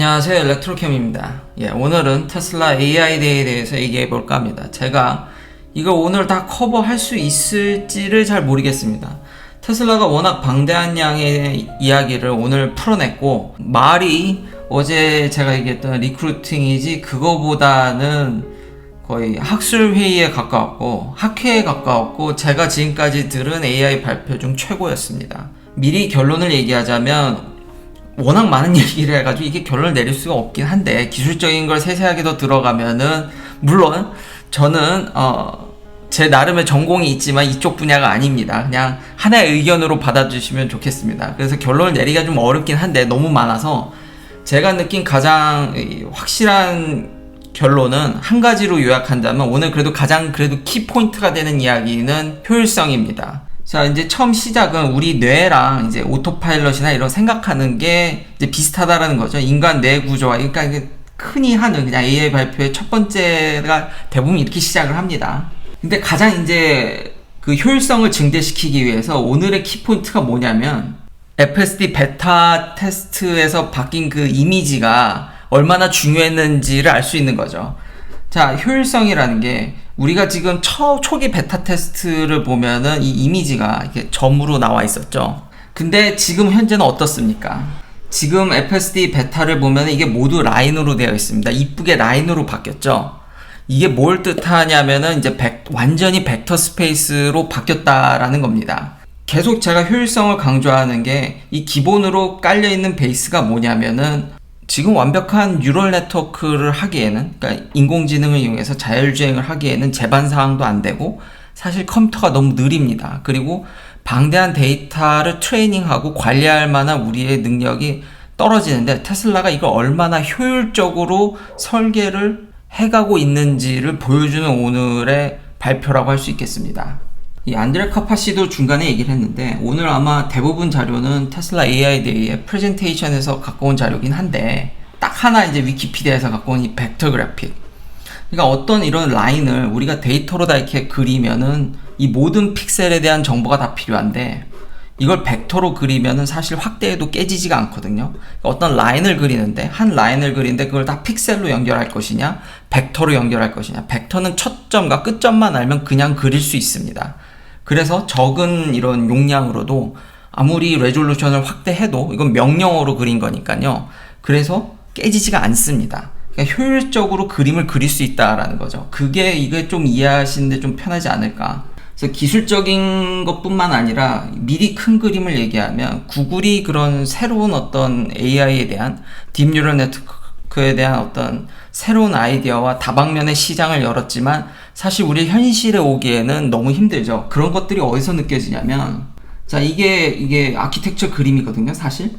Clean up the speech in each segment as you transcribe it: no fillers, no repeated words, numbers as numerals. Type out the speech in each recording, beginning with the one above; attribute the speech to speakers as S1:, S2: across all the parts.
S1: 안녕하세요, 엘렉트로캠입니다. 오늘은 테슬라 AID에 대해서 얘기해 볼까 합니다. 제가 이걸 오늘 다 커버할 수 있을지를 잘 모르겠습니다. 테슬라가 워낙 방대한 양의 이야기를 오늘 풀어냈고, 말이 어제 제가 얘기했던 리크루팅이지 그거보다는 거의 학술회의에 가까웠고 학회에 가까웠고, 제가 지금까지 들은 AI 발표 중 최고였습니다. 미리 결론을 얘기하자면 워낙 많은 얘기를 해가지고 이게 결론을 내릴 수가 없긴 한데, 기술적인 걸 세세하게 더 들어가면은, 물론 저는 제 나름의 전공이 있지만 이쪽 분야가 아닙니다. 그냥 하나의 의견으로 받아주시면 좋겠습니다. 그래서 결론을 내리기가 좀 어렵긴 한데 너무 많아서 제가 느낀 가장 확실한 결론은 한 가지로 요약한다면, 오늘 그래도 가장 키포인트가 되는 이야기는 효율성입니다. 자, 이제 처음 시작은 우리 뇌랑 이제 오토파일럿이나 이런 생각하는 게 이제 비슷하다라는 거죠. 인간 뇌 구조와. 그러니까 이게 흔히 하는 그냥 AI 발표의 첫 번째가 대부분 이렇게 시작을 합니다. 근데 가장 이제 그 효율성을 증대시키기 위해서 오늘의 키포인트가 뭐냐면, FSD 베타 테스트에서 바뀐 그 이미지가 얼마나 중요했는지를 알 수 있는 거죠. 자, 효율성이라는 게 우리가 지금 초기 베타 테스트를 보면은 이 이미지가 이렇게 점으로 나와 있었죠. 근데 지금 현재는 어떻습니까? 지금 FSD 베타를 보면 이게 모두 라인으로 되어 있습니다. 이쁘게 라인으로 바뀌었죠. 이게 뭘 뜻하냐면은 이제 완전히 벡터 스페이스로 바뀌었다라는 겁니다. 계속 제가 효율성을 강조하는 게, 이 기본으로 깔려 있는 베이스가 뭐냐면은, 지금 완벽한 뉴럴 네트워크를 하기에는, 그러니까 인공지능을 이용해서 자율주행을 하기에는 제반사항도 안 되고, 사실 컴퓨터가 너무 느립니다. 그리고 방대한 데이터를 트레이닝하고 관리할 만한 우리의 능력이 떨어지는데, 테슬라가 이걸 얼마나 효율적으로 설계를 해가고 있는지를 보여주는 오늘의 발표라고 할 수 있겠습니다. 이 안드레 카파시도 중간에 얘기를 했는데, 오늘 아마 대부분 자료는 테슬라 AI 데이의 프레젠테이션에서 갖고 온 자료긴 한데, 딱 하나 이제 위키피디아에서 갖고 온 이 벡터 그래픽. 그러니까 어떤 이런 라인을 우리가 데이터로 다 이렇게 그리면은 이 모든 픽셀에 대한 정보가 다 필요한데, 이걸 벡터로 그리면은 사실 확대해도 깨지지가 않거든요. 어떤 라인을 그리는데, 한 라인을 그리는데 그걸 다 픽셀로 연결할 것이냐, 벡터로 연결할 것이냐. 벡터는 첫 점과 끝점만 알면 그냥 그릴 수 있습니다. 그래서 적은 이런 용량으로도 아무리 레졸루션을 확대해도 이건 명령어로 그린 거니까요. 그래서 깨지지가 않습니다. 그러니까 효율적으로 그림을 그릴 수 있다라는 거죠. 이게 좀 이해하시는데 좀 편하지 않을까. 그래서 기술적인 것뿐만 아니라 미리 큰 그림을 얘기하면, 구글이 그런 새로운 어떤 AI에 대한 딥뉴럴 네트워크에 대한 어떤 새로운 아이디어와 다방면의 시장을 열었지만, 사실 우리 현실에 오기에는 너무 힘들죠. 그런 것들이 어디서 느껴지냐면, 자, 이게 아키텍처 그림이거든요, 사실.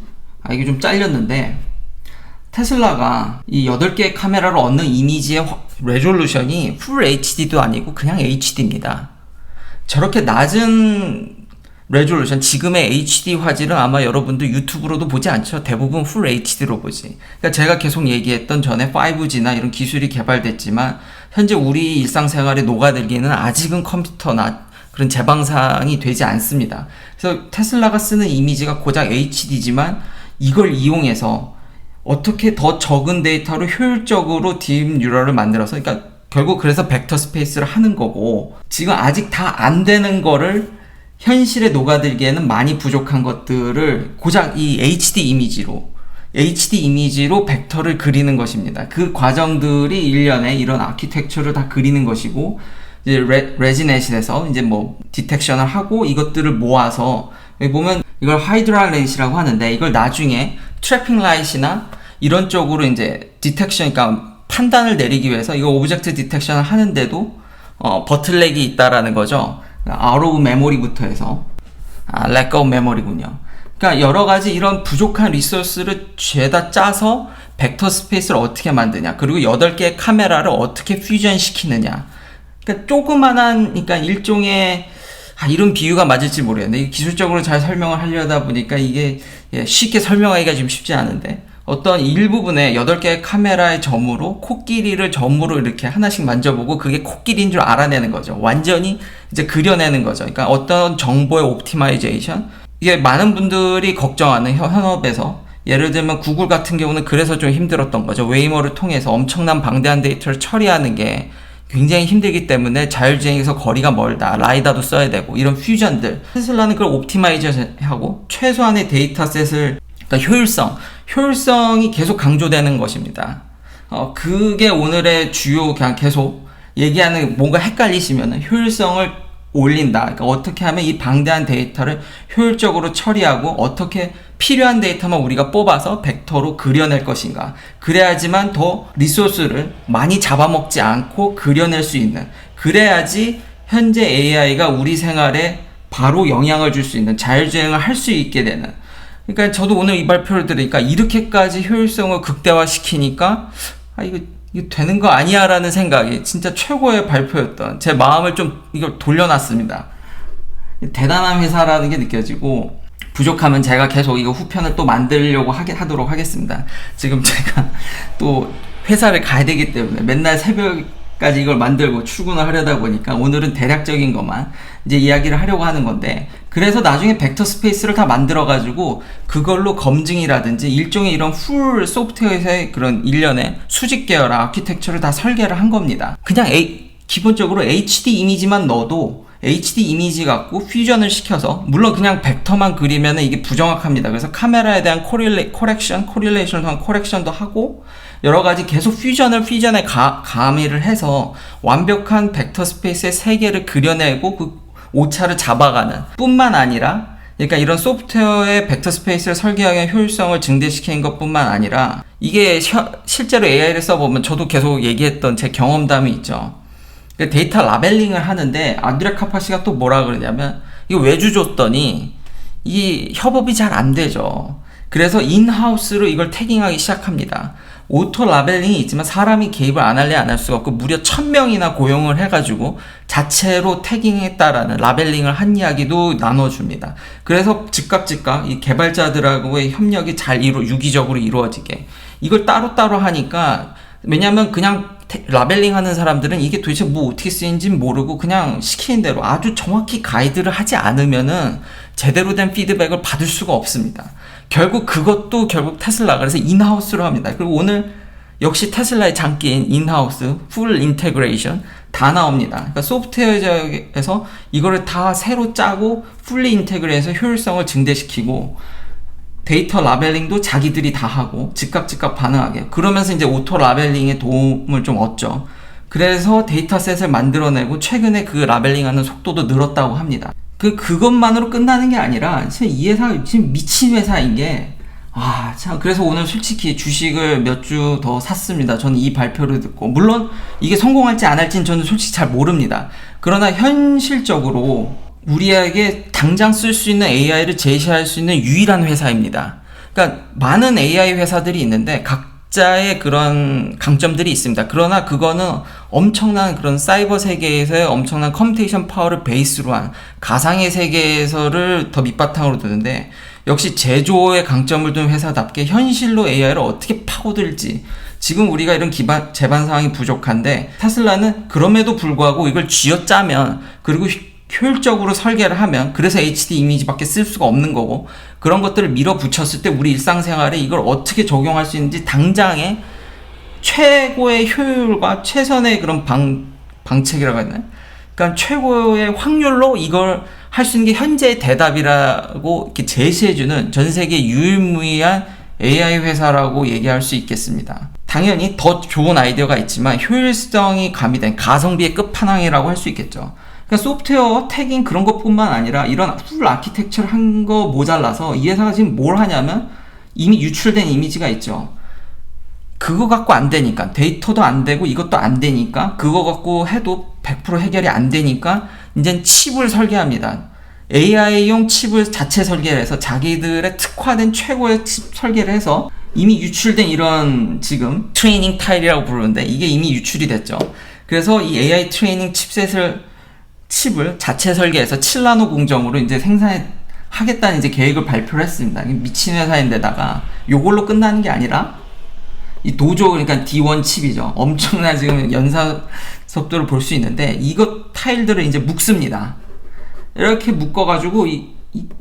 S1: 이게 좀 잘렸는데, 테슬라가 이 8개의 카메라로 얻는 이미지의 레졸루션이 풀 HD도 아니고 그냥 HD입니다. 저렇게 낮은 레졸루션, 지금의 HD 화질은 아마 여러분도 유튜브로도 보지 않죠. 대부분 풀 HD로 보지. 그러니까 제가 계속 얘기했던, 전에 5G나 이런 기술이 개발됐지만 현재 우리 일상생활에 녹아들기는 아직은 컴퓨터나 그런 제방상이 되지 않습니다. 그래서 테슬라가 쓰는 이미지가 고작 HD지만 이걸 이용해서 어떻게 더 적은 데이터로 효율적으로 딥 뉴럴을 만들어서, 그러니까 결국 그래서 벡터 스페이스를 하는 거고, 지금 아직 다 안 되는 거를 현실에 녹아들기에는 많이 부족한 것들을 고작 이 HD 이미지로 벡터를 그리는 것입니다. 그 과정들이 일련의 이런 아키텍처를 다 그리는 것이고, 이제 레지넷에서 이제 뭐 디텍션을 하고 이것들을 모아서, 여기 보면 이걸 하이드라 렌시라고 하는데, 이걸 나중에 트래핑 라이트나 이런 쪽으로 이제 디텍션, 그러니까 판단을 내리기 위해서 이거 오브젝트 디텍션을 하는데도 버틀렉이 있다라는 거죠. out of memory부터 해서 lack of memory군요. 그러니까 여러 가지 이런 부족한 리소스를 죄다 짜서 벡터 스페이스를 어떻게 만드냐, 그리고 8개의 카메라를 어떻게 퓨전 시키느냐. 그러니까 조그만한, 그러니까 일종의, 이런 비유가 맞을지 모르겠는데, 기술적으로 잘 설명을 하려다 보니까 이게 쉽게 설명하기가 좀 쉽지 않은데, 어떤 일부분에 8개의 카메라의 점으로 코끼리를 점으로 이렇게 하나씩 만져보고 그게 코끼리인 줄 알아내는 거죠. 완전히 이제 그려내는 거죠. 그러니까 어떤 정보의 옵티마이제이션, 이게 많은 분들이 걱정하는 현업에서 예를 들면 구글 같은 경우는 그래서 좀 힘들었던 거죠. 웨이모를 통해서 엄청난 방대한 데이터를 처리하는 게 굉장히 힘들기 때문에 자율주행에서 거리가 멀다, 라이다도 써야 되고 이런 퓨전들, 테슬라는 그걸 옵티마이저하고 최소한의 데이터셋을, 그러니까 효율성이 계속 강조되는 것입니다. 그게 오늘의 주요, 그냥 계속 얘기하는, 뭔가 헷갈리시면은 효율성을 올린다. 그러니까 어떻게 하면 이 방대한 데이터를 효율적으로 처리하고 어떻게 필요한 데이터만 우리가 뽑아서 벡터로 그려낼 것인가. 그래야지만 더 리소스를 많이 잡아먹지 않고 그려낼 수 있는, 그래야지 현재 AI가 우리 생활에 바로 영향을 줄 수 있는, 자율주행을 할 수 있게 되는. 그러니까 저도 오늘 이 발표를 들으니까 이렇게까지 효율성을 극대화시키니까 이거 되는 거 아니야 라는 생각이, 진짜 최고의 발표였던, 제 마음을 좀 이걸 돌려놨습니다. 대단한 회사라는 게 느껴지고, 부족하면 제가 계속 이거 후편을 또 만들려고 하도록 하겠습니다. 지금 제가 또 회사를 가야 되기 때문에 맨날 새벽까지 이걸 만들고 출근을 하려다 보니까 오늘은 대략적인 것만 이제 이야기를 하려고 하는 건데, 그래서 나중에 벡터 스페이스를 다 만들어가지고 그걸로 검증이라든지 일종의 이런 풀 소프트웨어에서의 그런 일련의 수직 계열 아키텍처를 다 설계를 한 겁니다. 그냥 기본적으로 HD 이미지만 넣어도 HD 이미지 갖고 퓨전을 시켜서, 물론 그냥 벡터만 그리면 이게 부정확합니다. 그래서 카메라에 대한 코릴레이션을 통한 코렉션도 하고 여러가지 계속 퓨전에 가미를 해서 완벽한 벡터 스페이스의 세계를 그려내고 그 오차를 잡아가는 뿐만 아니라, 그러니까 이런 소프트웨어의 벡터 스페이스를 설계하기 위한 효율성을 증대시키는 것뿐만 아니라, 이게 실제로 AI를 써보면 저도 계속 얘기했던 제 경험담이 있죠. 데이터 라벨링을 하는데 안드레 카파시가 또 뭐라 그러냐면, 이거 외주 줬더니 이 협업이 잘 안 되죠. 그래서 인하우스로 이걸 태깅하기 시작합니다. 오토 라벨링이 있지만 사람이 개입을 안 할 수가 없고, 무려 1000명이나 고용을 해가지고 자체로 태깅했다라는, 라벨링을 한 이야기도 나눠줍니다. 그래서 즉각 이 개발자들하고의 협력이 잘 유기적으로 이루어지게, 이걸 따로따로 하니까, 왜냐면 그냥 라벨링 하는 사람들은 이게 도대체 뭐 어떻게 쓰이는지 모르고 그냥 시키는 대로 아주 정확히 가이드를 하지 않으면은 제대로 된 피드백을 받을 수가 없습니다. 결국 테슬라, 그래서 인하우스로 합니다. 그리고 오늘 역시 테슬라의 장기인 인하우스, 풀 인테그레이션 다 나옵니다. 그러니까 소프트웨어에서 이거를 다 새로 짜고 풀리 인테그레이션해서 효율성을 증대시키고, 데이터 라벨링도 자기들이 다 하고 즉각 반응하게, 그러면서 이제 오토 라벨링의 도움을 좀 얻죠. 그래서 데이터셋을 만들어내고 최근에 그 라벨링하는 속도도 늘었다고 합니다. 그것만으로 끝나는 게 아니라 이 회사 지금 미친 회사인 게, 참, 그래서 오늘 솔직히 주식을 몇 주 더 샀습니다. 저는 이 발표를 듣고, 물론 이게 성공할지 안 할지는 저는 솔직히 잘 모릅니다. 그러나 현실적으로 우리에게 당장 쓸 수 있는 AI를 제시할 수 있는 유일한 회사입니다. 그러니까 많은 AI 회사들이 있는데 각자의 그런 강점들이 있습니다. 그러나 그거는 엄청난 그런 사이버 세계에서의 엄청난 컴퓨테이션 파워를 베이스로 한 가상의 세계에서를 더 밑바탕으로 두는데, 역시 제조의 강점을 둔 회사답게 현실로 AI를 어떻게 파고들지, 지금 우리가 이런 제반 상황이 부족한데, 테슬라는 그럼에도 불구하고 이걸 쥐어짜면, 그리고 효율적으로 설계를 하면, 그래서 HD 이미지밖에 쓸 수가 없는 거고, 그런 것들을 밀어붙였을 때 우리 일상생활에 이걸 어떻게 적용할 수 있는지 당장에 최고의 효율과 최선의 그런 방책이라고 해야 되나? 그러니까 최고의 확률로 이걸 할 수 있는 게 현재의 대답이라고 이렇게 제시해주는 전 세계 유일무이한 AI 회사라고 얘기할 수 있겠습니다. 당연히 더 좋은 아이디어가 있지만 효율성이 가미된 가성비의 끝판왕이라고 할 수 있겠죠. 그러니까 소프트웨어 태깅 그런 것뿐만 아니라 이런 풀 아키텍처를 한 거 모자라서 이 회사가 지금 뭘 하냐면, 이미 유출된 이미지가 있죠. 그거 갖고 안 되니까, 데이터도 안 되고 이것도 안 되니까, 그거 갖고 해도 100% 해결이 안 되니까 이젠 칩을 설계합니다. AI용 칩을 자체 설계를 해서 자기들의 특화된 최고의 칩 설계를 해서, 이미 유출된 이런 지금 트레이닝 타일이라고 부르는데 이게 이미 유출이 됐죠. 그래서 이 AI 트레이닝 칩을 자체 설계해서 7나노 공정으로 이제 생산하겠다는 이제 계획을 발표를 했습니다. 미친 회사인데다가 요걸로 끝나는 게 아니라, 이 도조, 그러니까 D1 칩이죠. 엄청난 지금 연사 속도를 볼 수 있는데, 이거 타일들을 이제 묶습니다. 이렇게 묶어가지고 이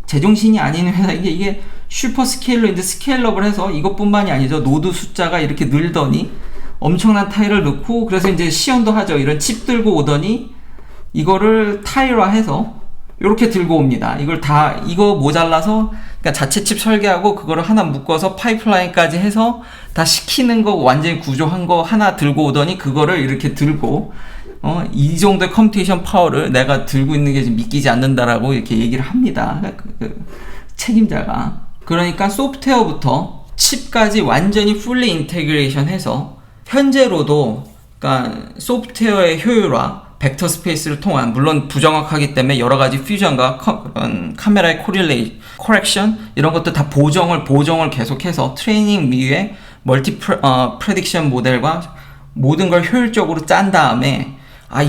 S1: 제정신이 아닌 회사, 이게 슈퍼 스케일러인데 스케일업을 해서 이것뿐만이 아니죠. 노드 숫자가 이렇게 늘더니 엄청난 타일을 넣고, 그래서 이제 시연도 하죠. 이런 칩 들고 오더니 이거를 타일화해서 이렇게 들고 옵니다. 이거 모자라서 그러니까 자체 칩 설계하고 그거를 하나 묶어서 파이프라인까지 해서 다 시키는 거 완전히 구조한 거 하나 들고 오더니 그거를 이렇게 들고 이 정도의 컴퓨테이션 파워를 내가 들고 있는 게 지금 믿기지 않는다라고 이렇게 얘기를 합니다. 책임자가. 그러니까 소프트웨어부터 칩까지 완전히 풀리 인테그레이션 해서 현재로도 그러니까 소프트웨어의 효율화, 벡터 스페이스를 통한, 물론 부정확하기 때문에 여러 가지 퓨전과 카메라의 코렉션 이런 것도 다 보정을 계속해서 트레이닝 위에 멀티 프레딕션 모델과 모든 걸 효율적으로 짠 다음에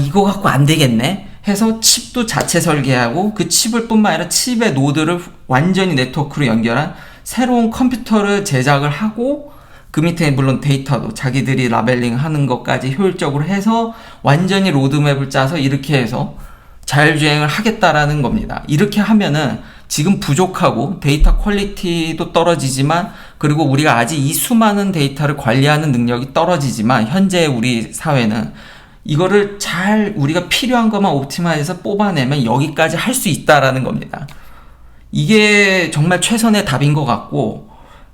S1: 이거 갖고 안 되겠네 해서 칩도 자체 설계하고 그 칩을 뿐만 아니라 칩의 노드를 완전히 네트워크로 연결한 새로운 컴퓨터를 제작을 하고 그 밑에 물론 데이터도 자기들이 라벨링 하는 것까지 효율적으로 해서 완전히 로드맵을 짜서 이렇게 해서 자율주행을 하겠다라는 겁니다. 이렇게 하면은 지금 부족하고 데이터 퀄리티도 떨어지지만, 그리고 우리가 아직 이 수많은 데이터를 관리하는 능력이 떨어지지만, 현재 우리 사회는 이거를 잘 우리가 필요한 것만 옵티마이즈해서 뽑아내면 여기까지 할 수 있다라는 겁니다. 이게 정말 최선의 답인 것 같고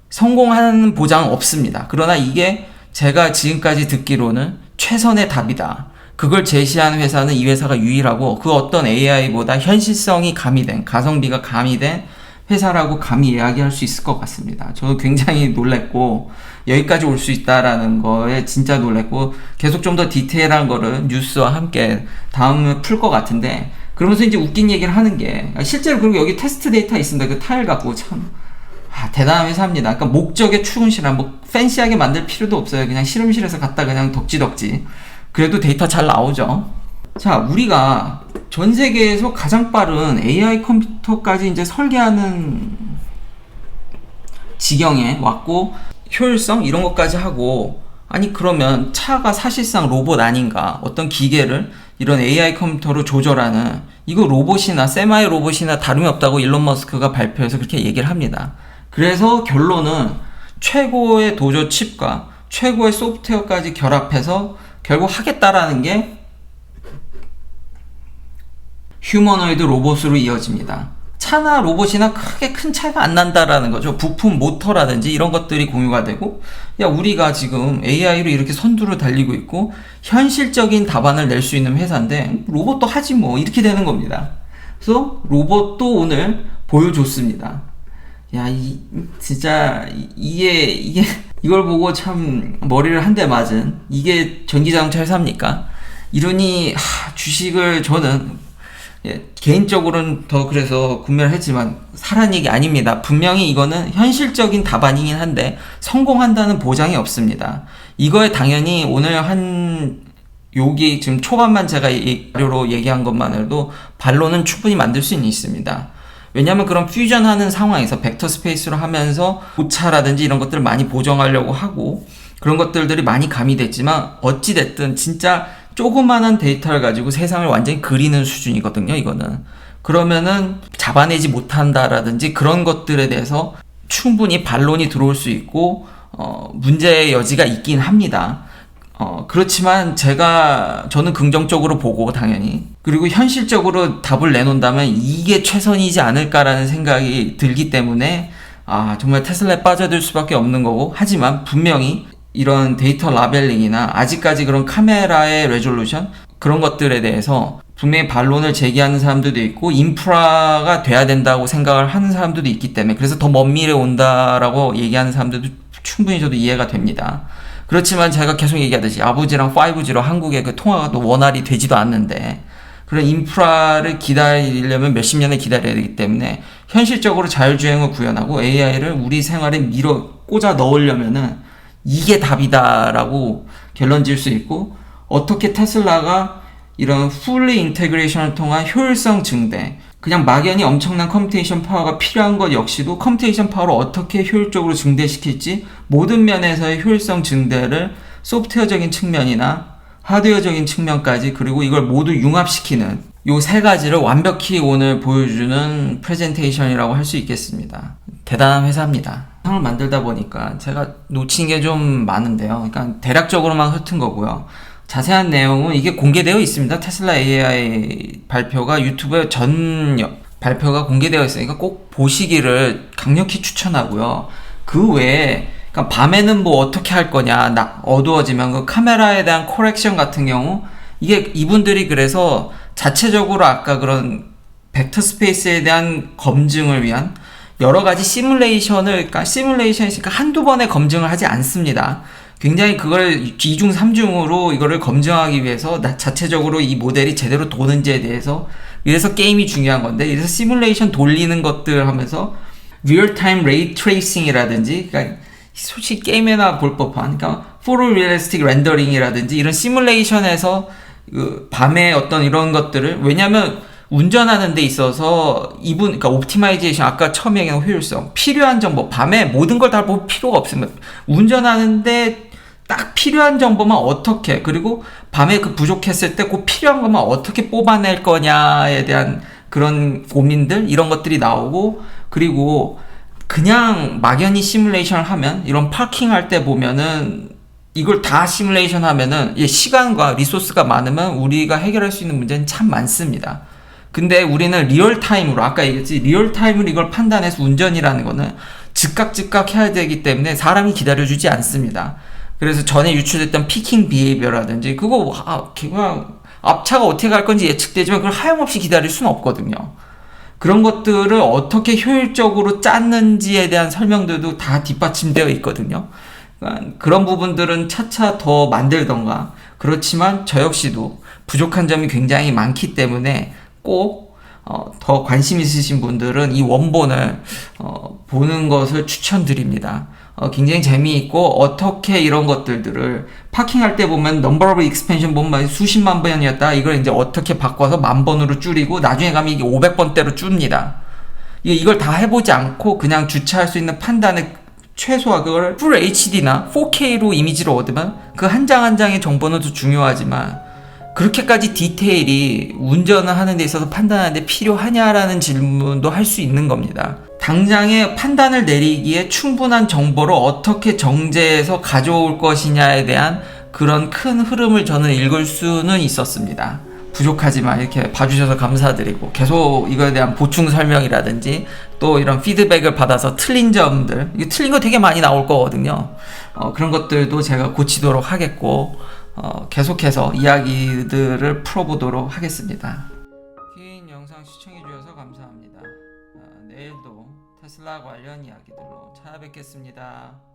S1: 성공하는 보장은 없습니다. 그러나 이게 제가 지금까지 듣기로는 최선의 답이다. 그걸 제시하는 회사는 이 회사가 유일하고 그 어떤 AI보다 현실성이 가미된, 가성비가 가미된 회사라고 감히 이야기할 수 있을 것 같습니다. 저도 굉장히 놀랬고 여기까지 올 수 있다라는 거에 진짜 놀랬고, 계속 좀 더 디테일한 거를 뉴스와 함께 다음에 풀 것 같은데, 그러면서 이제 웃긴 얘기를 하는 게 실제로 그리고 여기 테스트 데이터 있습니다. 그 타일 갖고 참 대단한 회사입니다. 그러니까 목적에 충실한, 뭐 팬시하게 만들 필요도 없어요. 그냥 실험실에서 갖다 그냥 덕지덕지. 그래도 데이터 잘 나오죠. 자, 우리가 전 세계에서 가장 빠른 AI 컴퓨터까지 이제 설계하는 지경에 왔고, 효율성 이런 것까지 하고, 아니 그러면 차가 사실상 로봇 아닌가? 어떤 기계를 이런 AI 컴퓨터로 조절하는, 이거 로봇이나 세마이 로봇이나 다름이 없다고 일론 머스크가 발표해서 그렇게 얘기를 합니다. 그래서 결론은 최고의 도조 칩과 최고의 소프트웨어까지 결합해서 결국 하겠다라는 게 휴머노이드 로봇으로 이어집니다. 차나 로봇이나 크게 큰 차이가 안 난다라는 거죠. 부품 모터라든지 이런 것들이 공유가 되고, 우리가 지금 AI로 이렇게 선두를 달리고 있고 현실적인 답안을 낼 수 있는 회사인데 로봇도 하지 뭐, 이렇게 되는 겁니다. 그래서 로봇도 오늘 보여줬습니다. 진짜 이게 이걸 보고 참 머리를 한 대 맞은, 이게 전기자동차 회사입니까? 이러니 주식을 저는 개인적으로는 더 그래서 구매를 했지만 사라는 얘기 아닙니다. 분명히 이거는 현실적인 답안이긴 한데 성공한다는 보장이 없습니다. 이거에 당연히 오늘 여기 지금 초반만 제가 자료로 얘기한 것만으로도 반론은 충분히 만들 수 있습니다. 왜냐하면 그런 퓨전하는 상황에서 벡터 스페이스로 하면서 오차라든지 이런 것들을 많이 보정하려고 하고 그런 것들이 많이 가미됐지만, 어찌됐든 진짜 조그만한 데이터를 가지고 세상을 완전히 그리는 수준이거든요, 이거는. 그러면은 잡아내지 못한다라든지 그런 것들에 대해서 충분히 반론이 들어올 수 있고 문제의 여지가 있긴 합니다. 그렇지만 저는 긍정적으로 보고, 당연히, 그리고 현실적으로 답을 내놓는다면 이게 최선이지 않을까라는 생각이 들기 때문에 정말 테슬라에 빠져들 수밖에 없는 거고, 하지만 분명히 이런 데이터 라벨링이나 아직까지 그런 카메라의 레졸루션 그런 것들에 대해서 분명히 반론을 제기하는 사람들도 있고 인프라가 돼야 된다고 생각을 하는 사람들도 있기 때문에, 그래서 더 먼 미래에 온다라고 얘기하는 사람들도 충분히 저도 이해가 됩니다. 그렇지만 제가 계속 얘기하듯이 아버지랑 5G로 한국의 그 통화가 또 원활히 되지도 않는데, 그런 인프라를 기다리려면 몇십 년을 기다려야 되기 때문에 현실적으로 자율주행을 구현하고 AI를 우리 생활에 꽂아 넣으려면은 이게 답이다라고 결론 지을 수 있고, 어떻게 테슬라가 이런 풀리 인테그레이션을 통한 효율성 증대, 그냥 막연히 엄청난 컴퓨테이션 파워가 필요한 것 역시도 컴퓨테이션 파워를 어떻게 효율적으로 증대시킬지, 모든 면에서의 효율성 증대를 소프트웨어적인 측면이나 하드웨어적인 측면까지, 그리고 이걸 모두 융합시키는 요 세 가지를 완벽히 오늘 보여주는 프레젠테이션이라고 할 수 있겠습니다. 대단한 회사입니다. 상을 만들다 보니까 제가 놓친 게 좀 많은데요. 그러니까 대략적으로만 훑은 거고요. 자세한 내용은 이게 공개되어 있습니다. 테슬라 AI 발표가 유튜브에 발표가 공개되어 있으니까 꼭 보시기를 강력히 추천하고요. 그 외에 그러니까 밤에는 뭐 어떻게 할 거냐, 어두워지면 그 카메라에 대한 코렉션 같은 경우 이게 이분들이 그래서 자체적으로 아까 그런 벡터 스페이스에 대한 검증을 위한 여러 가지 그러니까 시뮬레이션이니까 한두 번에 검증을 하지 않습니다. 굉장히 그걸 2중, 3중으로 이거를 검증하기 위해서 자체적으로 이 모델이 제대로 도는지에 대해서 이래서 게임이 중요한 건데 이래서 시뮬레이션 돌리는 것들 하면서 리얼타임 레이 트레이싱이라든지 그러니까 솔직히 게임에나 볼 법한 그러니까 포토리얼리스틱 렌더링이라든지 이런 시뮬레이션에서 그 밤에 어떤 이런 것들을 왜냐면 운전하는 데 있어서 그러니까 옵티마이제이션 아까 처음에 얘기한 효율성 필요한 정보 밤에 모든 걸 다 볼 필요가 없습니다. 운전하는데 딱 필요한 정보만 어떻게 그리고 밤에 그 부족했을 때 그 필요한 것만 어떻게 뽑아낼 거냐에 대한 그런 고민들 이런 것들이 나오고 그리고 그냥 막연히 시뮬레이션을 하면 이런 파킹 할 때 보면은 이걸 다 시뮬레이션 하면은 시간과 리소스가 많으면 우리가 해결할 수 있는 문제는 참 많습니다. 근데 우리는 리얼타임으로 아까 얘기했지 리얼타임으로 이걸 판단해서 운전이라는 거는 즉각 해야 되기 때문에 사람이 기다려주지 않습니다. 그래서 전에 유출됐던 피킹 비헤이비어라든지 그거 그냥 앞차가 어떻게 갈 건지 예측되지만 그걸 하염없이 기다릴 수는 없거든요. 그런 것들을 어떻게 효율적으로 짰는지에 대한 설명들도 다 뒷받침되어 있거든요. 그러니까 그런 부분들은 차차 더 만들던가 그렇지만 저 역시도 부족한 점이 굉장히 많기 때문에 꼭 더 관심 있으신 분들은 이 원본을 보는 것을 추천드립니다. 굉장히 재미있고 어떻게 이런 것들을 파킹할 때 보면 넘버 오브 익스펜션 보면 수십만 번이었다 이걸 이제 어떻게 바꿔서 만 번으로 줄이고 나중에 가면 이게 500번대로 줍니다. 이걸 다 해보지 않고 그냥 주차할 수 있는 판단을 최소화 그걸 풀 HD나 4K로 이미지를 얻으면 그 한 장 한 장의 정보는 더 중요하지만 그렇게까지 디테일이 운전을 하는 데 있어서 판단하는데 필요하냐라는 질문도 할 수 있는 겁니다. 당장의 판단을 내리기에 충분한 정보를 어떻게 정제해서 가져올 것이냐에 대한 그런 큰 흐름을 저는 읽을 수는 있었습니다. 부족하지만 이렇게 봐주셔서 감사드리고 계속 이거에 대한 보충 설명이라든지 또 이런 피드백을 받아서 틀린 점들 이거 틀린 거 되게 많이 나올 거거든요. 그런 것들도 제가 고치도록 하겠고 계속해서 이야기들을 풀어보도록 하겠습니다. 긴 영상 시청해주셔서 감사합니다. 내일도 테슬라 관련 이야기들로 찾아뵙겠습니다.